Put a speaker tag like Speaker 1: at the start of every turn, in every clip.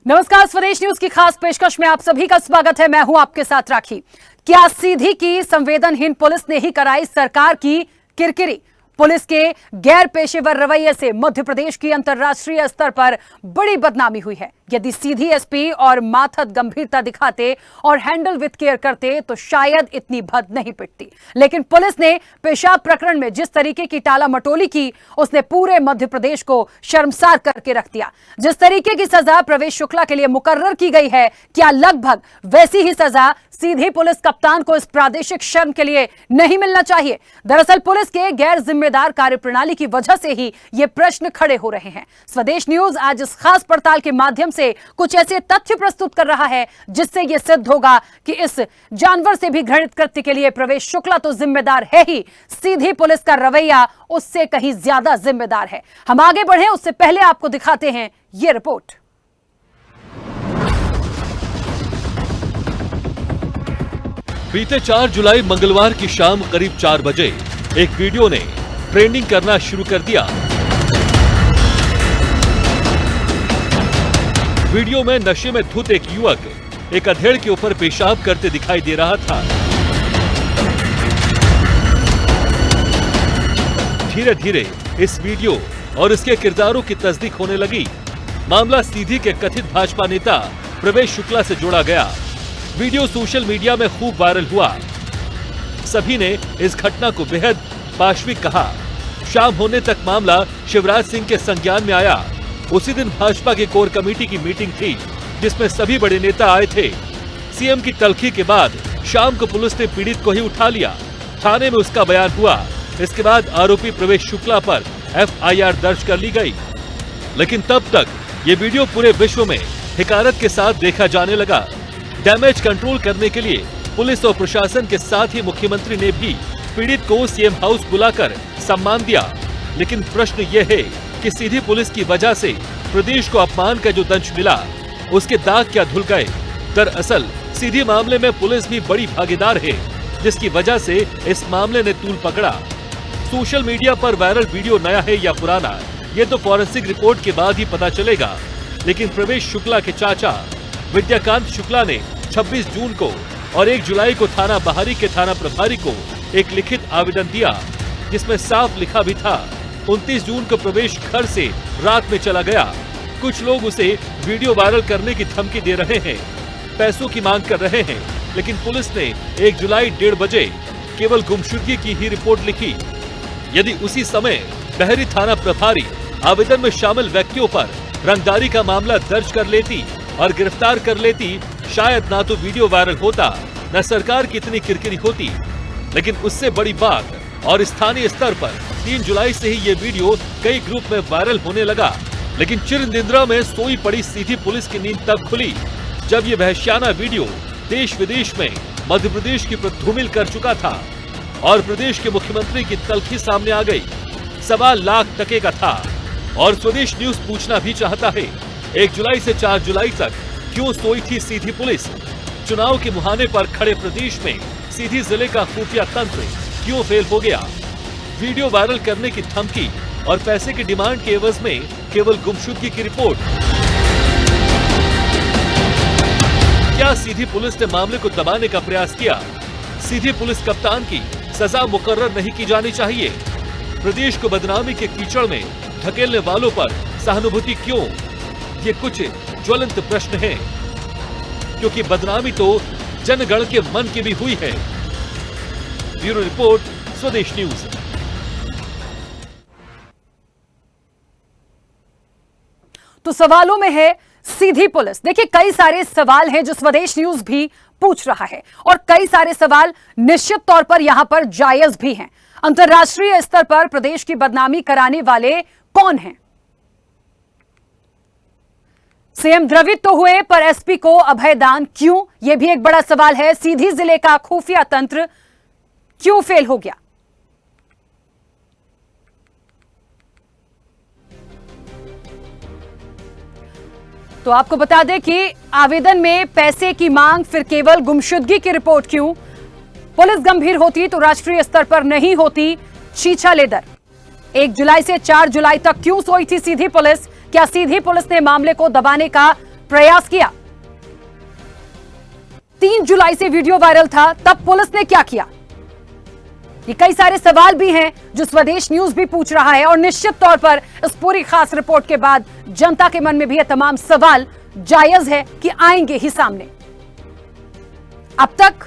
Speaker 1: नमस्कार, स्वदेश न्यूज की खास पेशकश में आप सभी का स्वागत है। मैं हूं आपके साथ राखी। क्या सीधी की संवेदनहीन पुलिस ने ही कराई सरकार की किरकिरी? पुलिस के गैर पेशेवर रवैये से मध्य प्रदेश की अंतर्राष्ट्रीय स्तर पर बड़ी बदनामी हुई है। यदि सीधी एसपी और माथत गंभीरता दिखाते और हैंडल विथ केयर करते तो शायद इतनी भद नहीं पिटती, लेकिन पुलिस ने पेशाब प्रकरण में जिस तरीके की टाला मटोली की, उसने पूरे मध्य प्रदेश को शर्मसार करके रख दिया। जिस तरीके की सजा प्रवेश शुक्ला के लिए मुकर्रर की गई है, क्या लगभग वैसी ही सजा सीधी पुलिस कप्तान को इस प्रादेशिक शर्म के लिए नहीं मिलना चाहिए? दरअसल पुलिस के गैर जिम्मेदार कार्यप्रणाली की वजह से ही ये प्रश्न खड़े हो रहे हैं। स्वदेश न्यूज आज इस खास पड़ताल के माध्यम से कुछ ऐसे तथ्य प्रस्तुत कर रहा है जिससे यह सिद्ध होगा कि इस जानवर से भी घृणित कृत्य के लिए प्रवेश शुक्ला तो जिम्मेदार है ही, सीधी पुलिस का रवैया उससे कहीं ज्यादा जिम्मेदार है। हम आगे बढ़े उससे पहले आपको दिखाते हैं ये रिपोर्ट।
Speaker 2: बीते 4 जुलाई मंगलवार की शाम करीब 4 बजे एक वीडियो ने ट्रेंडिंग करना शुरू कर दिया। वीडियो में नशे में धुत एक युवक एक अधेड़ के ऊपर पेशाब करते दिखाई दे रहा था। धीरे धीरे इस वीडियो और इसके किरदारों की तस्दीक होने लगी। मामला सीधी के कथित भाजपा नेता प्रवेश शुक्ला से जोड़ा गया। वीडियो सोशल मीडिया में खूब वायरल हुआ। सभी ने इस घटना को बेहद पाशविक कहा। शाम होने तक मामला शिवराज सिंह के संज्ञान में आया। उसी दिन भाजपा की कोर कमेटी की मीटिंग थी जिसमें सभी बड़े नेता आए थे। सीएम की तल्खी के बाद शाम को पुलिस ने पीड़ित को ही उठा लिया। थाने में उसका बयान हुआ। इसके बाद आरोपी प्रवेश शुक्ला पर एफआईआर दर्ज कर ली गई। लेकिन तब तक ये वीडियो पूरे विश्व में हिकारत के साथ देखा जाने लगा। डैमेज कंट्रोल करने के लिए पुलिस और प्रशासन के साथ ही मुख्यमंत्री ने भी पीड़ित को सीएम हाउस बुलाकर सम्मान दिया। लेकिन प्रश्न ये है कि सीधी पुलिस की वजह से प्रदेश को अपमान का जो दंश मिला, उसके दाग क्या धुल गए? दरअसल सीधी मामले में पुलिस भी बड़ी भागीदार है, जिसकी वजह से इस मामले ने तूल पकड़ा। सोशल मीडिया पर वायरल वीडियो नया है या पुराना, ये तो फॉरेंसिक रिपोर्ट के बाद ही पता चलेगा। लेकिन प्रवेश शुक्ला के चाचा विद्याकांत शुक्ला ने 26 जून को और 1 जुलाई को थाना बहारी के थाना प्रभारी को एक लिखित आवेदन दिया, जिसमें साफ लिखा भी था 29 जून को प्रवेश घर से रात में चला गया। कुछ लोग उसे वीडियो वायरल करने की धमकी दे रहे हैं, पैसों की मांग कर रहे हैं। लेकिन पुलिस ने 1 जुलाई 1:30 बजे केवल गुमशुदगी की ही रिपोर्ट लिखी। यदि उसी समय बहरी थाना प्रभारी आवेदन में शामिल व्यक्तियों पर रंगदारी का मामला दर्ज कर लेती और गिरफ्तार कर लेती, शायद ना तो वीडियो वायरल होता, न सरकार की इतनी किरकिरी होती। लेकिन उससे बड़ी बात, और स्थानीय स्तर पर 3 जुलाई से ही ये वीडियो कई ग्रुप में वायरल होने लगा। लेकिन चिरनिद्रा में सोई पड़ी सीधी पुलिस की नींद तब खुली जब ये वहशियाना वीडियो देश विदेश में मध्य प्रदेश की धूमिल कर चुका था और प्रदेश के मुख्यमंत्री की तल्खी सामने आ गई। 1.25 लाख टके का था। और स्वदेश न्यूज पूछना भी चाहता है, 1 जुलाई से 4 जुलाई तक क्यों सोई थी सीधी पुलिस? चुनाव के मुहाने पर खड़े प्रदेश में सीधी जिले का खुफिया तंत्र क्यों फेल हो गया? वीडियो वायरल करने की धमकी और पैसे की डिमांड के एवज में केवल गुमशुदगी की रिपोर्ट। क्या सीधी पुलिस ने मामले को दबाने का प्रयास किया? सीधी पुलिस कप्तान की सजा मुकर्रर नहीं की जानी चाहिए? प्रदेश को बदनामी के कीचड़ में धकेलने वालों पर सहानुभूति क्यों? ये कुछ ज्वलंत प्रश्न हैं, क्योंकि बदनामी तो जनगण के मन की भी हुई है। ब्यूरो रिपोर्ट, स्वदेश न्यूज।
Speaker 1: तो सवालों में है सीधी पुलिस। देखिए, कई सारे सवाल हैं जो स्वदेश न्यूज भी पूछ रहा है और कई सारे सवाल निश्चित तौर पर यहां पर जायज भी हैं। अंतर्राष्ट्रीय स्तर पर प्रदेश की बदनामी कराने वाले कौन हैं? सीएम द्रवित तो हुए, पर एसपी को अभयदान क्यों? यह भी एक बड़ा सवाल है। सीधी जिले का खुफिया तंत्र क्यों फेल हो गया? तो आपको बता दें कि आवेदन में पैसे की मांग, फिर केवल गुमशुदगी की रिपोर्ट क्यों? पुलिस गंभीर होती तो राष्ट्रीय स्तर पर नहीं होती छीछा लेदर। 1 जुलाई से 4 जुलाई तक क्यों सोई थी सीधी पुलिस? क्या सीधी पुलिस ने मामले को दबाने का प्रयास किया। 3 जुलाई से वीडियो वायरल था, तब पुलिस ने क्या किया? ये कई सारे सवाल भी हैं जो स्वदेश न्यूज भी पूछ रहा है और निश्चित तौर पर इस पूरी खास रिपोर्ट के बाद जनता के मन में भी ये तमाम सवाल जायज है कि आएंगे ही सामने। अब तक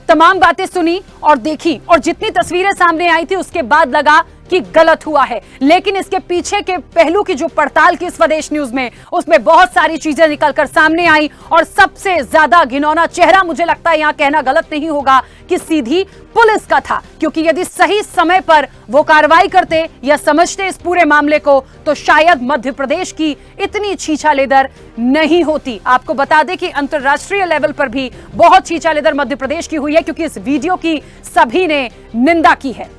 Speaker 1: तमाम बातें सुनी और देखी और जितनी तस्वीरें सामने आई थी उसके बाद लगा कि गलत हुआ है, लेकिन इसके पीछे के पहलू की जो पड़ताल की स्वदेश न्यूज में, उसमें बहुत सारी चीजें निकलकर सामने आई और सबसे ज्यादा घिनौना चेहरा मुझे लगता है यहां कहना गलत नहीं होगा कि सीधी पुलिस का था, क्योंकि यदि सही समय पर वो कार्रवाई करते या समझते इस पूरे मामले को तो शायद मध्य प्रदेश की इतनी छीछालेदर नहीं होती। आपको बता दें कि अंतरराष्ट्रीय लेवल पर भी बहुत छीछालेदर मध्य प्रदेश की हुई है, क्योंकि इस वीडियो की सभी ने निंदा की है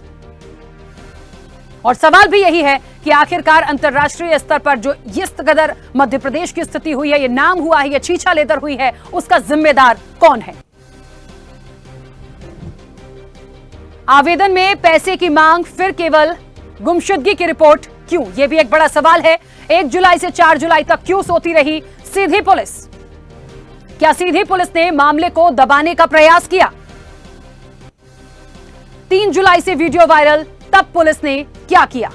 Speaker 1: और सवाल भी यही है कि आखिरकार अंतरराष्ट्रीय स्तर पर जो इस कदर मध्य प्रदेश की स्थिति हुई है, ये नाम हुआ है, ये छीछालेदर हुई है, उसका जिम्मेदार कौन है? आवेदन में पैसे की मांग, फिर केवल गुमशुदगी की रिपोर्ट क्यों? यह भी एक बड़ा सवाल है। 1 जुलाई से 4 जुलाई तक क्यों सोती रही सीधी पुलिस? क्या सीधी पुलिस ने मामले को दबाने का प्रयास किया? 3 जुलाई से वीडियो वायरल, तब पुलिस ने क्या किया?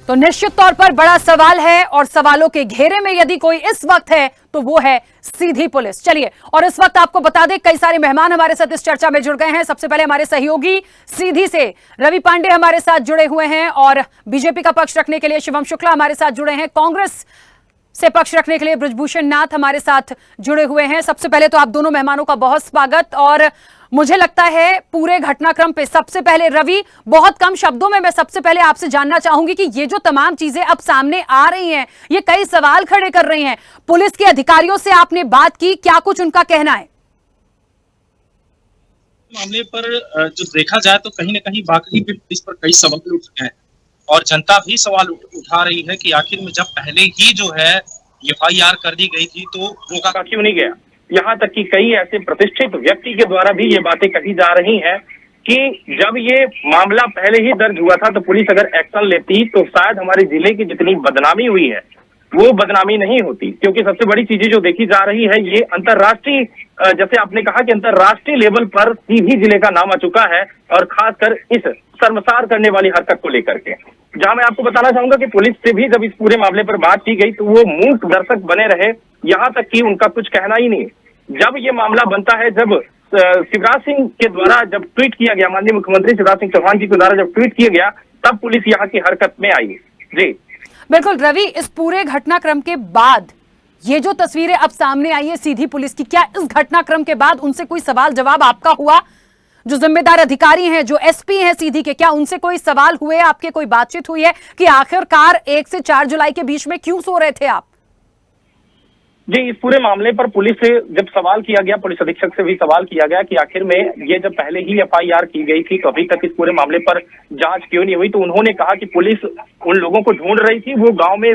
Speaker 1: तो निश्चित तौर पर बड़ा सवाल है और सवालों के घेरे में यदि कोई इस वक्त है तो वो है सीधी पुलिस। चलिए, और इस वक्त आपको बता दें कई सारे मेहमान हमारे साथ इस चर्चा में जुड़ गए हैं। सबसे पहले हमारे सहयोगी सीधी से रवि पांडे हमारे साथ जुड़े हुए हैं और बीजेपी का पक्ष रखने के लिए शिवम शुक्ला हमारे साथ जुड़े हैं। कांग्रेस से पक्ष रखने के लिए बृजभूषण नाथ हमारे साथ जुड़े हुए हैं। सबसे पहले तो आप दोनों मेहमानों का बहुत स्वागत। और मुझे लगता है पूरे घटनाक्रम पे सबसे पहले रवि, बहुत कम शब्दों में मैं सबसे पहले आपसे जानना चाहूंगी कि ये जो तमाम चीजें अब सामने आ रही हैं, ये कई सवाल खड़े कर रही हैं। पुलिस के अधिकारियों से आपने बात की, क्या कुछ उनका कहना है?
Speaker 3: मामले पर जो देखा जाए तो कहीं ना कहीं वाकई भी पुलिस पर कई सवाल उठ रहे हैं और जनता भी सवाल उठा रही है कि आखिर में जब पहले ही जो है FIR कर दी गई थी तो रोका क्यों नहीं गया। यहाँ तक कि कई ऐसे प्रतिष्ठित व्यक्ति के द्वारा भी ये बातें कही जा रही हैं कि जब ये मामला पहले ही दर्ज हुआ था तो पुलिस अगर एक्शन लेती तो शायद हमारे जिले की जितनी बदनामी हुई है वो बदनामी नहीं होती। क्योंकि सबसे बड़ी चीजें जो देखी जा रही है, ये अंतर्राष्ट्रीय, जैसे आपने कहा कि अंतर्राष्ट्रीय लेवल पर सीधी जिले का नाम आ चुका है और खासकर इस शर्मसार करने वाली हरकत को लेकर के, जहां मैं आपको बताना चाहूंगा कि पुलिस से भी जब इस पूरे मामले पर बात की गई तो वो मूक दर्शक बने रहे, यहाँ तक कि उनका कुछ कहना ही नहीं। जब ये मामला बनता है, जब शिवराज सिंह के द्वारा जब ट्वीट किया गया, माननीय मुख्यमंत्री शिवराज सिंह चौहान जी के द्वारा जब ट्वीट किया गया, तब पुलिस यहाँ की हरकत में आई। जी
Speaker 1: बिल्कुल रवि, इस पूरे घटनाक्रम के बाद ये जो तस्वीरें अब सामने आई है सीधी पुलिस की, क्या इस घटनाक्रम के बाद उनसे कोई सवाल जवाब आपका हुआ? जो जिम्मेदार अधिकारी हैं, जो SP हैं सीधी के, क्या उनसे कोई सवाल हुए, आपके कोई बातचीत हुई है कि आखिरकार 1 से 4 जुलाई के बीच में क्यों सो रहे थे आप?
Speaker 3: जी, इस पूरे मामले पर पुलिस से जब सवाल किया गया, पुलिस अधीक्षक से भी सवाल किया गया कि आखिर में ये जब पहले ही FIR की गई थी तो अभी तक इस पूरे मामले पर जांच क्यों नहीं हुई, तो उन्होंने कहा कि पुलिस उन लोगों को ढूंढ रही थी, वो गांव में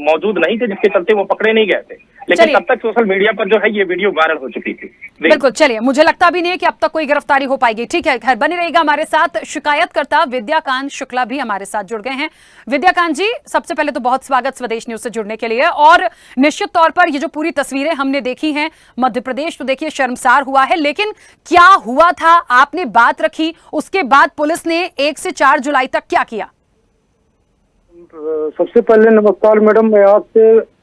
Speaker 3: मौजूद नहीं थे जिसके चलते वो पकड़े नहीं गए थे। लेकिन तब तक सोशल मीडिया पर जो है ये वीडियो वायरल हो चुकी थी।
Speaker 1: बिल्कुल, चलिए, मुझे लगता भी नहीं है कि अब तक कोई गिरफ्तारी हो पाएगी। ठीक है, खैर बने रहेगा हमारे साथ शिकायतकर्ता विद्याकांत शुक्ला भी हमारे साथ जुड़ गए हैं। विद्याकांत जी, सबसे पहले तो बहुत स्वागत स्वदेश न्यूज से जुड़ने के लिए। और निश्चित तौर पर ये जो पूरी तस्वीरें हमने देखी हैं, मध्य प्रदेश तो देखिए शर्मसार हुआ है, लेकिन क्या हुआ था, आपने बात रखी, उसके बाद पुलिस ने 1 से 4 जुलाई तक क्या किया?
Speaker 4: सबसे पहले नमस्कार मैडम, मैं आपसे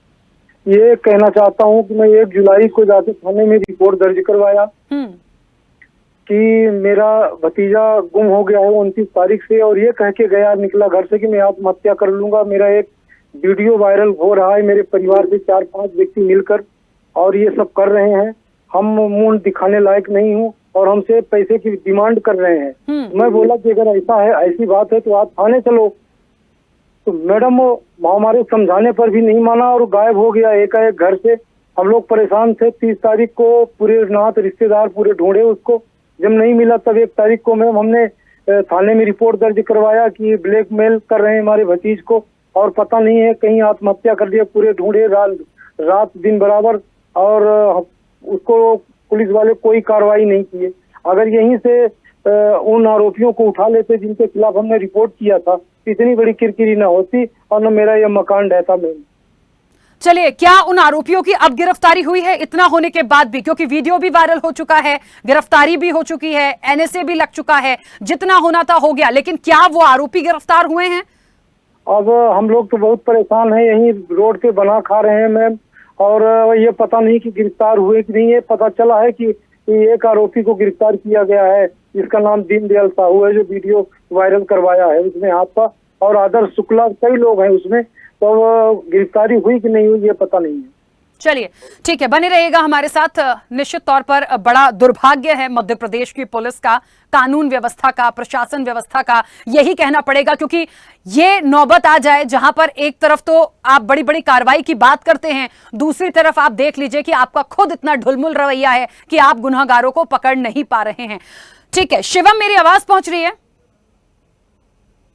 Speaker 4: ये कहना चाहता हूँ कि मैं 1 जुलाई को जाके थाने में रिपोर्ट दर्ज करवाया कि मेरा भतीजा गुम हो गया है 29 तारीख से, और ये कह के गया, निकला घर से कि मैं आत्महत्या कर लूंगा। मेरा एक वीडियो वायरल हो रहा है, मेरे परिवार से 4-5 व्यक्ति मिलकर, और ये सब कर रहे हैं। हम मुंह दिखाने लायक नहीं हूँ और हमसे पैसे की डिमांड कर रहे हैं। मैं बोला कि अगर ऐसा है, ऐसी बात है तो आप थाने चलो। तो मैडम हमारे समझाने पर भी नहीं माना और गायब हो गया एकाएक घर से। हम लोग परेशान थे। 30 तारीख को पूरे नात रिश्तेदार पूरे ढूंढे उसको, जब नहीं मिला तब 1 तारीख को मैम हमने थाने में रिपोर्ट दर्ज करवाया कि ब्लैकमेल कर रहे हैं हमारे भतीज को और पता नहीं है कहीं आत्महत्या कर लिया। पूरे ढूंढे रात दिन बराबर, और उसको पुलिस वाले कोई कार्रवाई नहीं किए। अगर यहीं से उन आरोपियों को उठा लेते जिनके खिलाफ हमने रिपोर्ट किया था, इतनी बड़ी किरकिरी न होती और न मेरा ये मकान ढहता मैम।
Speaker 1: चलिए, क्या उन आरोपियों की अब गिरफ्तारी हुई है इतना होने के बाद भी? क्योंकि वीडियो भी वायरल हो चुका है, गिरफ्तारी भी हो चुकी है, एनएसए भी लग चुका है, जितना होना था हो गया, लेकिन क्या वो आरोपी गिरफ्तार हुए हैं?
Speaker 4: अब हम लोग तो बहुत परेशान हैं, यहीं रोड पे बना खा रहे हैं मैम, और ये पता नहीं कि गिरफ्तार हुए कि नहीं। ये पता चला है कि एक आरोपी को गिरफ्तार किया गया है, जिसका नाम दीनदयाल साहू है, जो वीडियो वायरल करवाया है उसमें आपका, और आदर्श शुक्ला, कई लोग हैं उसमें। तो गिरफ्तारी हुई कि नहीं हुई ये पता नहीं है।
Speaker 1: चलिए, ठीक है, बने रहिएगा हमारे साथ। निश्चित तौर पर बड़ा दुर्भाग्य है मध्य प्रदेश की पुलिस का, कानून व्यवस्था का, प्रशासन व्यवस्था का, यही कहना पड़ेगा, क्योंकि ये नौबत आ जाए जहां पर एक तरफ तो आप बड़ी बड़ी कार्रवाई की बात करते हैं, दूसरी तरफ आप देख लीजिए कि आपका खुद इतना ढुलमुल रवैया है कि आप गुनहगारों को पकड़ नहीं पा रहे हैं। ठीक है शिवम, मेरी आवाज पहुंच रही है?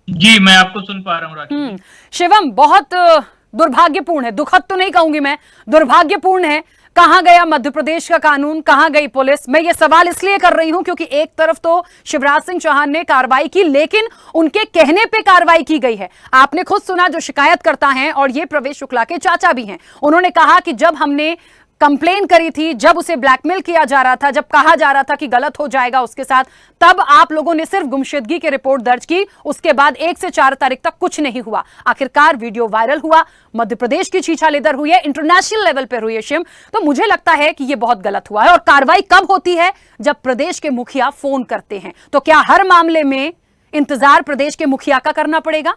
Speaker 5: जी, मैं आपको सुन पा रहा हूँ राखी।
Speaker 1: शिवम, बहुत दुर्भाग्यपूर्ण है, दुखद तो नहीं कहूंगी मैं, दुर्भाग्यपूर्ण है। कहां गया मध्य प्रदेश का कानून, कहां गई पुलिस? मैं ये सवाल इसलिए कर रही हूं क्योंकि एक तरफ तो शिवराज सिंह चौहान ने कार्रवाई की, लेकिन उनके कहने पे कार्रवाई की गई है। आपने खुद सुना, जो शिकायतकर्ता हैं और ये प्रवेश शुक्ला के चाचा भी हैं, उन्होंने कहा कि जब हमने कंप्लेन करी थी, जब उसे ब्लैकमेल किया जा रहा था, जब कहा जा रहा था कि गलत हो जाएगा उसके साथ, तब आप लोगों ने सिर्फ गुमशुदगी की रिपोर्ट दर्ज की, उसके बाद 1 से 4 तारीख तक कुछ नहीं हुआ। आखिरकार वीडियो वायरल हुआ, मध्य प्रदेश की छीछालेदर हुई है, इंटरनेशनल लेवल पर हुई है शिव। तो मुझे लगता है कि यह बहुत गलत हुआ है। और कार्रवाई कब होती है? जब प्रदेश के मुखिया फोन करते हैं। तो क्या हर मामले में इंतजार प्रदेश के मुखिया का करना पड़ेगा?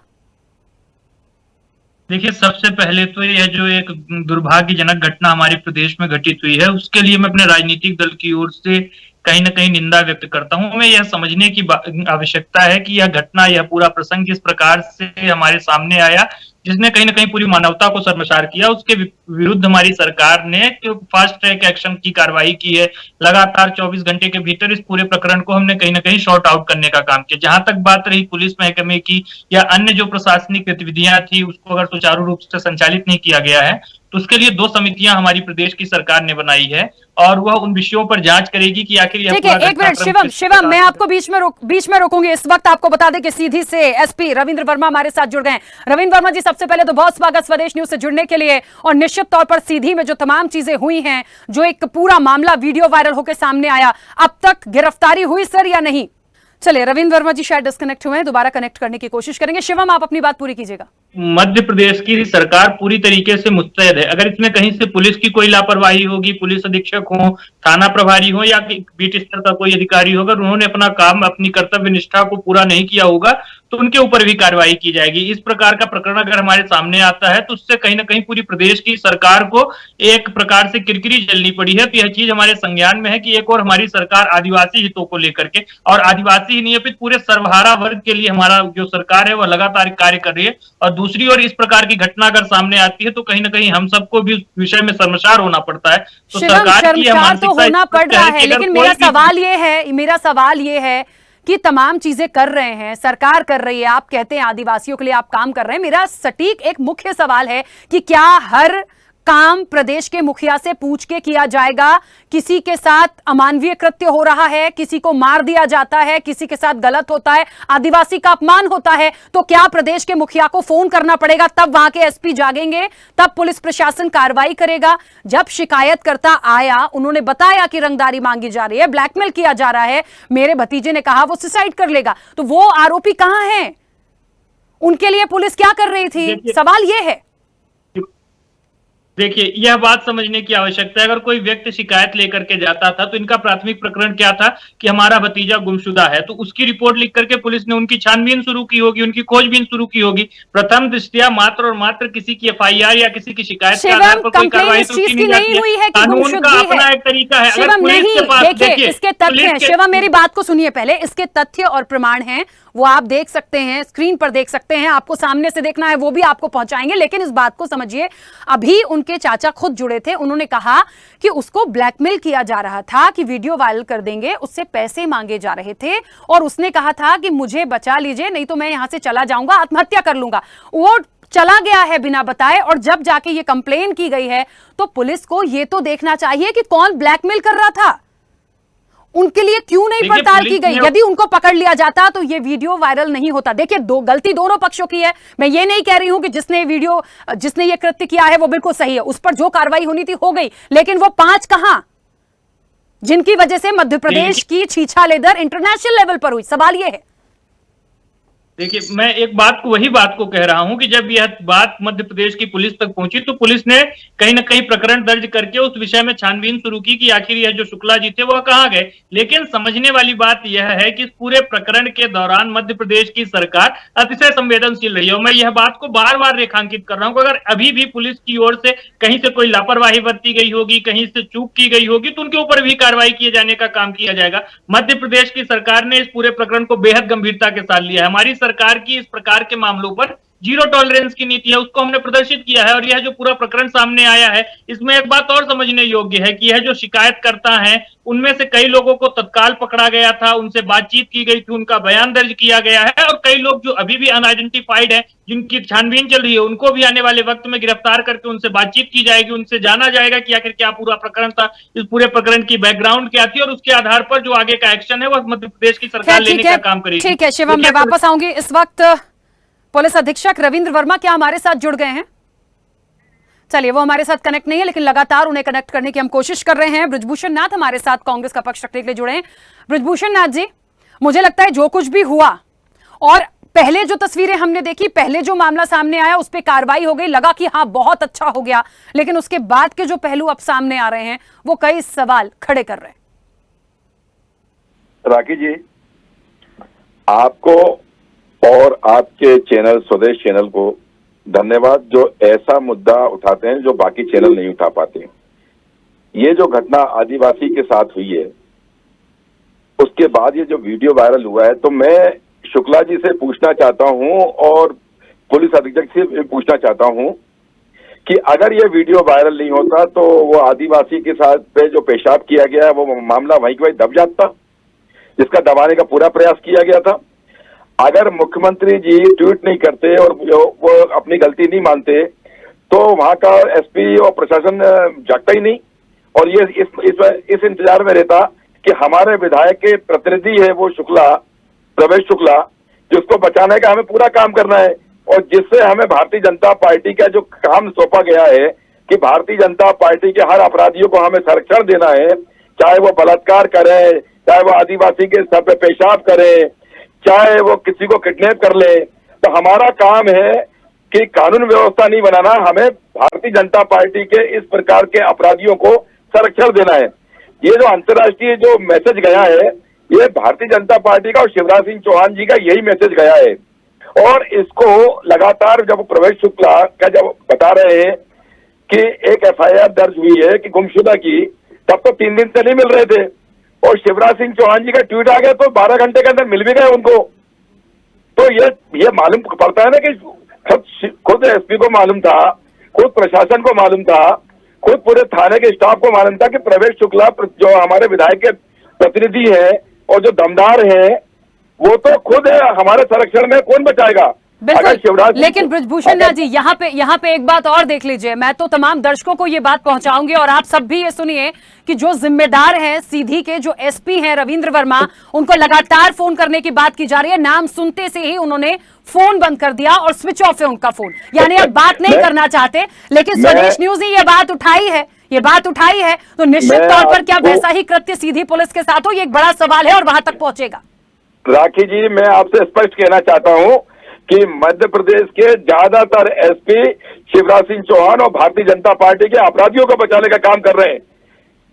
Speaker 5: देखिए, सबसे पहले तो यह जो एक दुर्भाग्यजनक घटना हमारे प्रदेश में घटित हुई है, उसके लिए मैं अपने राजनीतिक दल की ओर से कहीं ना कहीं निंदा व्यक्त करता हूं। हमें यह समझने की आवश्यकता है कि यह घटना, यह पूरा प्रसंग जिस प्रकार से हमारे सामने आया, जिसने कहीं ना कहीं पूरी मानवता को शर्मसार किया, उसके विरुद्ध हमारी सरकार ने फास्ट ट्रैक एक्शन की कार्रवाई की है। लगातार 24 घंटे के भीतर इस पूरे प्रकरण को हमने कहीं ना कहीं शॉर्ट आउट करने का काम किया। जहां तक बात रही पुलिस महकमे की या अन्य जो प्रशासनिक गतिविधियां थी, उसको अगर सुचारू रूप से संचालित नहीं किया गया है, तो उसके लिए 2 समितियां हमारी प्रदेश की सरकार ने बनाई है, और वह उन विषयों पर जांच करेगी कि आखिर यह
Speaker 1: ठीक है, एक मिनट शिवम, मैं आपको बीच में रोकूंगी। इस वक्त आपको बता दें कि सीधी से एसपी रविंद्र वर्मा हमारे साथ जुड़ गए। रविंद्र वर्मा जी, सबसे पहले तो बहुत स्वागत स्वदेश न्यूज से जुड़ने के लिए। और निश्चित तौर पर सीधी में जो तमाम चीजें हुई हैं, जो एक पूरा मामला वीडियो वायरल होकर सामने आया, अब तक गिरफ्तारी हुई सर या नहीं? चलिए, रविंद्र वर्मा जी शायद डिस्कनेक्ट हुए हैं, दोबारा कनेक्ट करने की कोशिश करेंगे। शिवम, आप अपनी बात पूरी कीजिएगा।
Speaker 5: मध्य प्रदेश की सरकार पूरी तरीके से मुस्तैद है। अगर इसमें कहीं से पुलिस की कोई लापरवाही होगी, पुलिस अधीक्षक हो, थाना प्रभारी हो या बीट स्तर का कोई अधिकारी हो, अगर उन्होंने अपना काम, अपनी कर्तव्य निष्ठा को पूरा नहीं किया होगा, तो उनके ऊपर भी कार्रवाई की जाएगी। इस प्रकार का प्रकरण अगर हमारे सामने आता है, तो उससे कहीं ना कहीं पूरी प्रदेश की सरकार को एक प्रकार से किरकिरी झेलनी पड़ी है। तो यह चीज हमारे संज्ञान में है कि एक और हमारी सरकार आदिवासी हितों को लेकर के, और आदिवासी ही नहीं है, पूरे सर्वहारा वर्ग के लिए हमारा जो सरकार है वह लगातार कार्य कर रही है। और दूसरी ओर इस प्रकार की घटना अगर सामने आती है, तो कहीं ना कहीं हम सबको भी उस विषय में शर्मसार होना पड़ता है। तो सरकार की यह मानसिकता
Speaker 1: तो होना पड़ रहा है, लेकिन मेरा सवाल ये है कि तमाम चीजें कर रहे हैं, सरकार कर रही है, आप कहते हैं आदिवासियों के लिए आप काम कर रहे हैं। मेरा सटीक एक मुख्य सवाल है कि क्या हर काम प्रदेश के मुखिया से पूछ के किया जाएगा? किसी के साथ अमानवीय कृत्य हो रहा है, किसी को मार दिया जाता है, किसी के साथ गलत होता है, आदिवासी का अपमान होता है, तो क्या प्रदेश के मुखिया को फोन करना पड़ेगा, तब वहां के एसपी जागेंगे, तब पुलिस प्रशासन कार्रवाई करेगा? जब शिकायतकर्ता आया, उन्होंने बताया कि रंगदारी मांगी जा रही है, ब्लैकमेल किया जा रहा है, मेरे भतीजे ने कहा वो सुसाइड कर लेगा, तो वो आरोपी कहां हैं? उनके लिए पुलिस क्या कर रही थी? सवाल यह है।
Speaker 5: देखिए, यह बात समझने की आवश्यकता है। अगर कोई व्यक्ति शिकायत लेकर के जाता था, तो इनका प्राथमिक प्रकरण क्या था कि हमारा भतीजा गुमशुदा है, तो उसकी रिपोर्ट लिख करके पुलिस ने उनकी छानबीन शुरू की होगी, उनकी खोजबीन शुरू की होगी। प्रथम दृष्टया मात्र और मात्र किसी की एफआईआर या किसी की शिकायत के आधार पर कोई कार्रवाई तो की नहीं जाती है। कानून का अपना एक तरीका है। अगर पुलिस के पास, देखिए
Speaker 1: इसके तथ्य हैं। शिवम, मेरी बात को सुनिए पहले, इसके तथ्य और प्रमाण हैं, वो आप देख सकते हैं, स्क्रीन पर देख सकते हैं, आपको सामने से देखना है वो भी आपको पहुंचाएंगे। लेकिन इस बात को समझिए, अभी उनके चाचा खुद जुड़े थे, उन्होंने कहा कि उसको ब्लैकमेल किया जा रहा था कि वीडियो वायरल कर देंगे, उससे पैसे मांगे जा रहे थे, और उसने कहा था कि मुझे बचा लीजिए, नहीं तो मैं यहां से चला जाऊंगा, आत्महत्या कर लूंगा। वो चला गया है बिना बताए, और जब जाके ये कंप्लेन की गई है, तो पुलिस को ये तो देखना चाहिए कि कौन ब्लैकमेल कर रहा था। उनके लिए क्यों नहीं पड़ताल की गई? यदि उनको पकड़ लिया जाता तो ये वीडियो वायरल नहीं होता। देखिए, गलती दोनों पक्षों की है। मैं ये नहीं कह रही हूं कि जिसने ये कृत्य किया है वो बिल्कुल सही है, उस पर जो कार्रवाई होनी थी हो गई, लेकिन वो 5 कहां जिनकी वजह से मध्य प्रदेश की छीछालेदर इंटरनेशनल लेवल पर हुई? सवाल ये है।
Speaker 5: देखिए, मैं वही बात को कह रहा हूं कि जब यह बात मध्य प्रदेश की पुलिस तक पहुंची तो पुलिस ने कहीं ना कहीं प्रकरण दर्ज करके उस विषय में छानबीन शुरू की कि आखिर यह जो शुक्ला जी थे वह कहां गए। लेकिन समझने वाली बात यह है कि इस पूरे प्रकरण के दौरान मध्य प्रदेश की सरकार अतिशय संवेदनशील रही है। और मैं यह बात को बार बार रेखांकित कर रहा हूं कि अगर अभी भी पुलिस की ओर से कहीं से कोई लापरवाही बरती गई होगी, कहीं से चूक की गई होगी, तो उनके ऊपर भी कार्रवाई किए जाने का काम किया जाएगा। मध्य प्रदेश की सरकार ने इस पूरे प्रकरण को बेहद गंभीरता के साथ लिया है। हमारी सरकार की इस प्रकार के मामलों पर जीरो टॉलरेंस की नीति है, उसको हमने प्रदर्शित किया है। और यह जो पूरा प्रकरण सामने आया है, इसमें एक बात और समझने योग्य है कि यह जो शिकायतकर्ता हैं, उनमें से कई लोगों को तत्काल पकड़ा गया था, उनसे बातचीत की गई थी, उनका बयान दर्ज किया गया है। और कई लोग जो अभी भी अनआइडेंटिफाइड हैं, जिनकी छानबीन चल रही है, उनको भी आने वाले वक्त में गिरफ्तार करके उनसे बातचीत की जाएगी, उनसे जाना जाएगा कि आखिर क्या पूरा प्रकरण था, इस पूरे प्रकरण की बैकग्राउंड क्या थी, और उसके आधार पर जो आगे का एक्शन है वह मध्य प्रदेश की सरकार लेने का काम करेगी।
Speaker 1: ठीक है शिवम, मैं वापस आऊंगी। इस वक्त पुलिस अधीक्षक रविंद्र वर्मा क्या हमारे साथ जुड़ गए हैं? चलिए, वो हमारे साथ कनेक्ट नहीं है, लेकिन लगातार उन्हें कनेक्ट करने की हम कोशिश कर रहे हैं। बृजभूषण नाथ हमारे साथ कांग्रेस का पक्ष रखने के लिए जुड़े हैं। बृजभूषण नाथ जी, मुझे लगता है जो कुछ भी हुआ और पहले जो तस्वीरें हमने देखी, पहले जो मामला सामने आया उस पर कार्रवाई हो गई, लगा कि हाँ बहुत अच्छा हो गया, लेकिन उसके बाद के जो पहलू अब सामने आ रहे हैं वो कई सवाल खड़े कर रहे हैं।
Speaker 6: राखी जी, आपको और आपके चैनल स्वदेश चैनल को धन्यवाद जो ऐसा मुद्दा उठाते हैं जो बाकी चैनल नहीं उठा पाते। ये जो घटना आदिवासी के साथ हुई है, उसके बाद ये जो वीडियो वायरल हुआ है, तो मैं शुक्ला जी से पूछना चाहता हूं और पुलिस अधीक्षक से पूछना चाहता हूं कि अगर ये वीडियो वायरल नहीं होता तो वो आदिवासी के साथ पे जो पेशाब किया गया है वो मामला वहीं के वहीं दब जाता, जिसका दबाने का पूरा प्रयास किया गया था। अगर मुख्यमंत्री जी ट्वीट नहीं करते और वो अपनी गलती नहीं मानते तो वहां का एसपी और प्रशासन जागता ही नहीं, और ये इस इंतजार में रहता कि हमारे विधायक के प्रतिनिधि है वो शुक्ला, प्रवेश शुक्ला, जिसको बचाने का हमें पूरा काम करना है। और जिससे हमें भारतीय जनता पार्टी का जो काम सौंपा गया है कि भारतीय जनता पार्टी के हर अपराधियों को हमें संरक्षण देना है, चाहे वो बलात्कार करें, चाहे वो आदिवासी के सर पे पेशाब करें, चाहे वो किसी को किडनैप कर ले, तो हमारा काम है कि कानून व्यवस्था नहीं बनाना, हमें भारतीय जनता पार्टी के इस प्रकार के अपराधियों को संरक्षण देना है। ये जो अंतर्राष्ट्रीय जो मैसेज गया है, ये भारतीय जनता पार्टी का और शिवराज सिंह चौहान जी का यही मैसेज गया है। और इसको लगातार जब प्रवेश शुक्ला का जब बता रहे हैं कि एक FIR दर्ज हुई है कि गुमशुदा की, तब तो 3 दिन से नहीं मिल रहे थे, और शिवराज सिंह चौहान जी का ट्वीट आ गया तो 12 घंटे के अंदर मिल भी गए उनको। तो ये मालूम पड़ता है ना कि खुद एसपी को मालूम था, खुद प्रशासन को मालूम था, खुद पूरे थाने के स्टाफ को मालूम था कि प्रवेश शुक्ला जो हमारे विधायक के प्रतिनिधि है और जो दमदार है, वो तो खुद है, हमारे संरक्षण में कौन बचाएगा?
Speaker 1: बिल्कुल, लेकिन बृजभूषण नाथ जी यहाँ पे एक बात और देख लीजिए। मैं तो तमाम दर्शकों को ये बात पहुंचाऊंगी और आप सब भी ये सुनिए कि जो जिम्मेदार हैं सीधी के, जो एसपी हैं रविंद्र वर्मा, उनको लगातार फोन करने की बात की जा रही है। नाम सुनते से ही उन्होंने फोन बंद कर दिया और स्विच ऑफ है उनका फोन, यानी अब बात नहीं करना चाहते। लेकिन स्वदेश न्यूज ने ये बात उठाई है, तो निश्चित तौर पर क्या वैसा ही कृत्य सीधी पुलिस के साथ हो, ये एक बड़ा सवाल है और वहां तक पहुंचेगा।
Speaker 6: राखी जी, मैं आपसे स्पष्ट कहना चाहता हूं कि मध्य प्रदेश के ज्यादातर एसपी शिवराज सिंह चौहान और भारतीय जनता पार्टी के अपराधियों को बचाने का काम कर रहे हैं,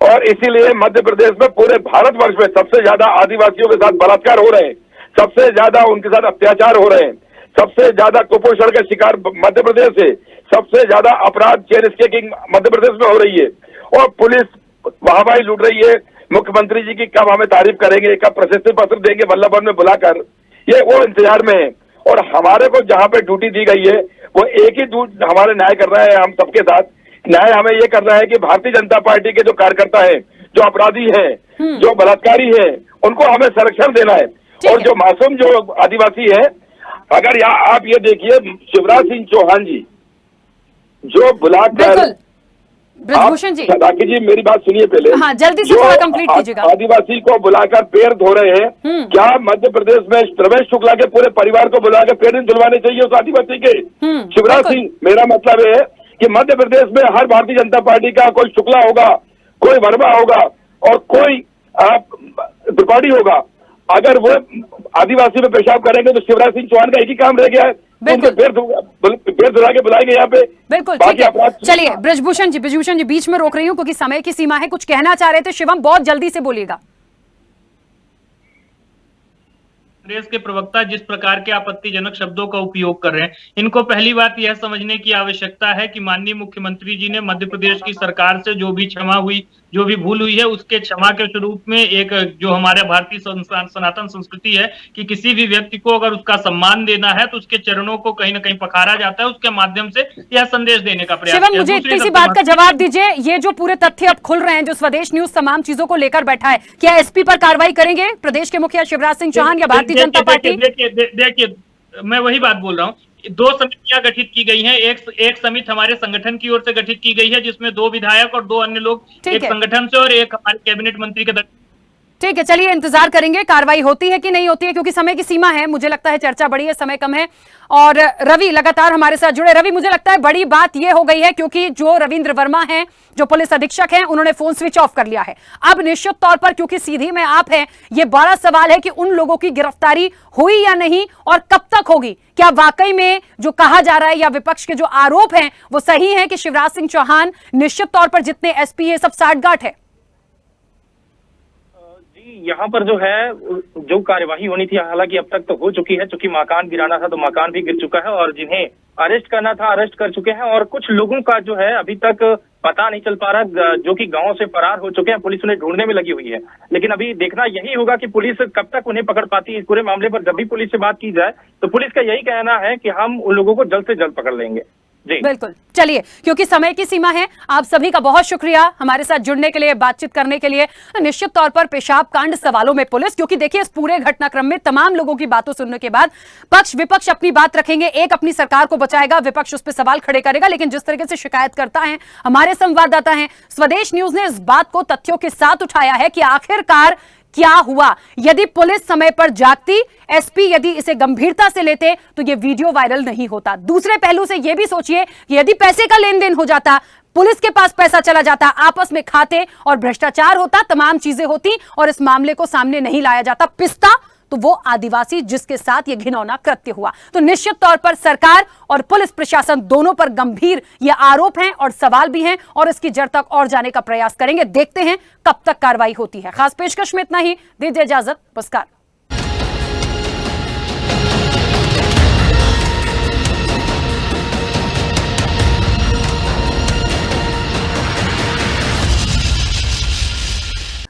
Speaker 6: और इसीलिए मध्य प्रदेश में पूरे भारतवर्ष में सबसे ज्यादा आदिवासियों के साथ बलात्कार हो रहे हैं, सबसे ज्यादा उनके साथ अत्याचार हो रहे हैं, सबसे ज्यादा कुपोषण का शिकार मध्य प्रदेश है, सबसे ज्यादा अपराध चेन स्नैचिंग मध्य प्रदेश में हो रही है, और पुलिस वाहवाही लूट रही है। मुख्यमंत्री जी की कब हमें तारीफ करेंगे, कब प्रशस्ति पत्र देंगे वल्लभ भवन में बुलाकर, ये वो इंतजार में है। और हमारे को जहां पे ड्यूटी दी गई है वो एक ही हमारे न्याय कर रहा है, हम सबके साथ न्याय हमें ये करना है कि भारतीय जनता पार्टी के जो कार्यकर्ता हैं, जो अपराधी हैं, जो बलात्कारी हैं, उनको हमें संरक्षण देना है। और जो मासूम जो आदिवासी है, अगर आप ये देखिए शिवराज सिंह चौहान जी जो बुलाकर
Speaker 1: ब्रजभूषण जी,
Speaker 6: राखी जी मेरी बात सुनिए पहले।
Speaker 1: हाँ, जल्दी से थोड़ा कंप्लीट कीजिएगा।
Speaker 6: आदिवासी को बुलाकर पेड़ धो रहे हैं, क्या मध्य प्रदेश में प्रवेश शुक्ला के पूरे परिवार को बुलाकर पेड़ नहीं धुलवाने चाहिए उस आदिवासी के? शिवराज सिंह, मेरा मतलब है कि मध्य प्रदेश में हर भारतीय जनता पार्टी का कोई शुक्ला होगा, कोई वर्मा होगा और कोई त्रिपाठी होगा। अगर वो आदिवासी में पेशाब करेंगे तो शिवराज सिंह चौहान का एक ही काम रह गया है, पेड़ धुला के बुलाएंगे यहाँ पे।
Speaker 1: बिल्कुल, ठीक है। चलिए ब्रजभूषण जी बीच में रोक रही हूँ क्योंकि समय की सीमा है। कुछ कहना चाह रहे थे शिवम, बहुत जल्दी से बोलिएगा।
Speaker 5: कांग्रेस के प्रवक्ता जिस प्रकार के आपत्तिजनक शब्दों का उपयोग कर रहे हैं, इनको पहली बात यह समझने की आवश्यकता है कि माननीय मुख्यमंत्री जी ने मध्य प्रदेश की सरकार से जो भी क्षमा हुई, जो भी भूल हुई है, उसके क्षमा के स्वरूप में एक जो हमारे भारतीय सनातन संस्कृति है कि किसी भी व्यक्ति को अगर उसका सम्मान देना है तो उसके चरणों को कहीं ना कहीं पखारा जाता है, उसके माध्यम से यह संदेश देने का प्रयास।
Speaker 1: शिवम, मुझे इतनी सी बात का जवाब दीजिए, ये जो पूरे तथ्य अब खुल रहे हैं, जो स्वदेश न्यूज तमाम चीजों को लेकर बैठा है, क्या एसपी पर कार्रवाई करेंगे प्रदेश के मुखिया शिवराज सिंह चौहान या भारतीय जनता पार्टी?
Speaker 5: देखिए, मैं वही बात बोल रहा हूँ। 2 समितियां गठित की गई हैं। एक समिति हमारे संगठन की ओर से गठित की गई है जिसमें 2 विधायक और 2 अन्य लोग, एक संगठन से और एक हमारे कैबिनेट मंत्री के।
Speaker 1: ठीक है, चलिए इंतजार करेंगे कार्रवाई होती है कि नहीं होती है, क्योंकि समय की सीमा है। मुझे लगता है चर्चा बड़ी है, समय कम है। और रवि लगातार हमारे साथ जुड़े। रवि, मुझे लगता है बड़ी बात यह हो गई है क्योंकि जो रविंद्र वर्मा हैं, जो पुलिस अधीक्षक हैं, उन्होंने फोन स्विच ऑफ कर लिया है। अब निश्चित तौर पर क्योंकि सीधी में आप हैं, यह बड़ा सवाल है कि उन लोगों की गिरफ्तारी हुई या नहीं और कब तक होगी। क्या वाकई में जो कहा जा रहा है या विपक्ष के जो आरोप हैं वो सही है कि शिवराज सिंह चौहान निश्चित तौर पर जितने एसपी है सब साठगांठ है?
Speaker 7: यहाँ पर जो है जो कार्यवाही होनी थी हालांकि अब तक तो हो चुकी है, क्योंकि मकान गिराना था तो मकान भी गिर चुका है और जिन्हें अरेस्ट करना था अरेस्ट कर चुके हैं। और कुछ लोगों का जो है अभी तक पता नहीं चल पा रहा, जो कि गांव से फरार हो चुके हैं। पुलिस उन्हें ढूंढने में लगी हुई है, लेकिन अभी देखना यही होगा कि पुलिस कब तक उन्हें पकड़ पाती है। इस पूरे मामले पर जब भी पुलिस से बात की जाए तो पुलिस का यही कहना है कि हम उन लोगों को जल्द से जल्द पकड़ लेंगे। जी
Speaker 1: बिल्कुल, चलिए क्योंकि समय की सीमा है, आप सभी का बहुत शुक्रिया हमारे साथ जुड़ने के लिए, बातचीत करने के लिए। निश्चित तौर पर पेशाब कांड सवालों में पुलिस, क्योंकि देखिए इस पूरे घटनाक्रम में तमाम लोगों की बातों सुनने के बाद पक्ष विपक्ष अपनी बात रखेंगे। एक अपनी सरकार को बचाएगा, विपक्ष उस पर सवाल खड़े करेगा। लेकिन जिस तरीके से शिकायत करता है हमारे संवाददाता हैं, स्वदेश न्यूज ने इस बात को तथ्यों के साथ उठाया है कि आखिरकार क्या हुआ। यदि पुलिस समय पर जागती, एसपी यदि इसे गंभीरता से लेते तो यह वीडियो वायरल नहीं होता। दूसरे पहलू से यह भी सोचिए कि यदि पैसे का लेन देन हो जाता, पुलिस के पास पैसा चला जाता, आपस में खाते और भ्रष्टाचार होता, तमाम चीजें होती और इस मामले को सामने नहीं लाया जाता, पिसता तो वो आदिवासी जिसके साथ ये घिनौना कृत्य हुआ। तो निश्चित तौर पर सरकार और पुलिस प्रशासन दोनों पर गंभीर ये आरोप हैं और सवाल भी हैं और इसकी जड़ तक और जाने का प्रयास करेंगे। देखते हैं कब तक कार्रवाई होती है। खास पेशकश में इतना ही, दीजिए इजाजत, नमस्कार।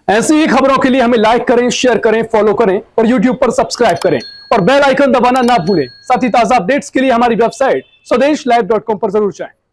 Speaker 8: ऐसी ही खबरों के लिए हमें लाइक करें, शेयर करें, फॉलो करें और YouTube पर सब्सक्राइब करें और बेल आइकन दबाना ना भूलें। साथ ही ताजा अपडेट्स के लिए हमारी वेबसाइट swadesh live.com पर जरूर जाएं।